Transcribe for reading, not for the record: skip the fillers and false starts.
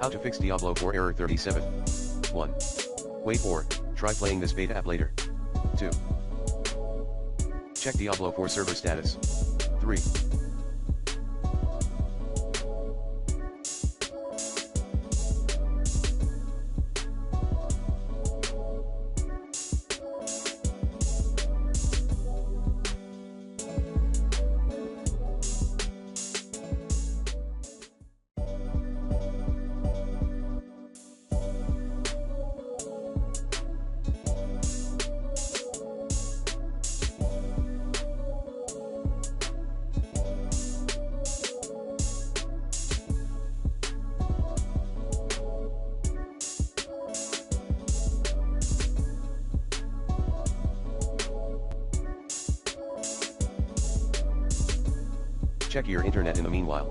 How to fix Diablo 4 error 37. 1. Wait for, try playing this beta app later. 2. Check Diablo 4 server status. 3. Check your internet in the meanwhile.